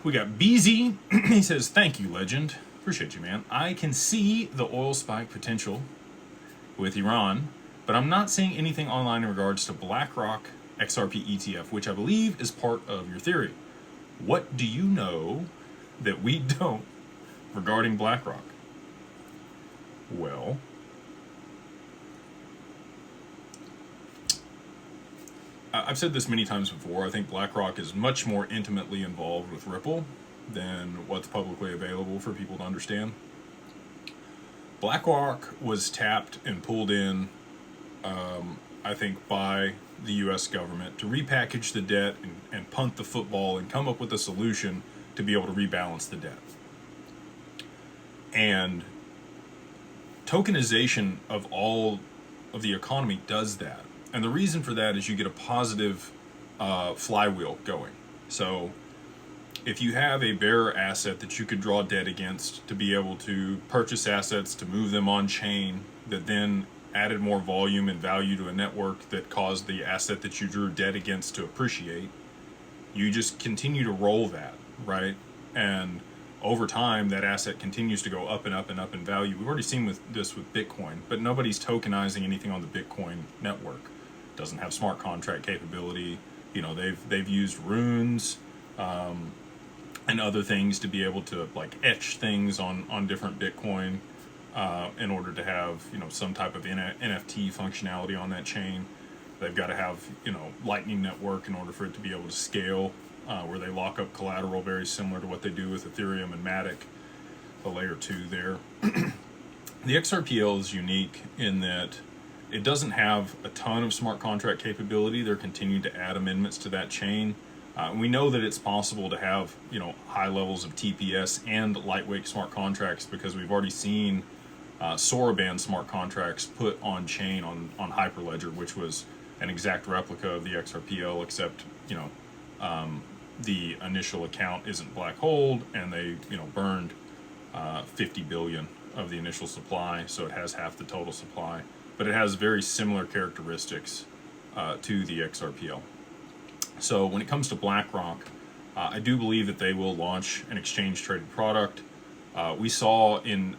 We got BZ. He says, thank you, legend. Appreciate you, man. I can see the oil spike potential with Iran, but I'm not seeing anything online in regards to BlackRock XRP ETF, which I believe is part of your theory. What do you know that we don't regarding BlackRock? Well, I've said this many times before. I think BlackRock is much more intimately involved with Ripple than what's publicly available for people to understand. BlackRock was tapped and pulled in, I think, by the U.S. government to repackage the debt and punt the football and come up with a solution to be able to rebalance the debt. And tokenization of all of the economy does that. And the reason for that is you get a positive flywheel going. So if you have a bearer asset that you could draw debt against to be able to purchase assets, to move them on chain, that then added more volume and value to a network that caused the asset that you drew debt against to appreciate, you just continue to roll that, right? And over time, that asset continues to go up and up and up in value. We've already seen this with Bitcoin, but nobody's tokenizing anything on the Bitcoin network. It doesn't have smart contract capability. You know, they've used runes and other things to be able to like etch things on different Bitcoin in order to have, you know, some type of NFT functionality on that chain. They've got to have, you know, Lightning Network in order for it to be able to scale, where they lock up collateral very similar to what they do with Ethereum and Matic, the layer 2 there. The XRPL is unique in that it doesn't have a ton of smart contract capability. They're continuing to add amendments to that chain. We know that it's possible to have, you know, high levels of TPS and lightweight smart contracts because we've already seen Soraband smart contracts put on chain on Hyperledger, which was an exact replica of the XRPL, except, you know, the initial account isn't black holed, and they, you know, burned 50 billion of the initial supply, so it has half the total supply, but it has very similar characteristics to the XRPL. So when it comes to BlackRock, I do believe that they will launch an exchange traded product. We saw in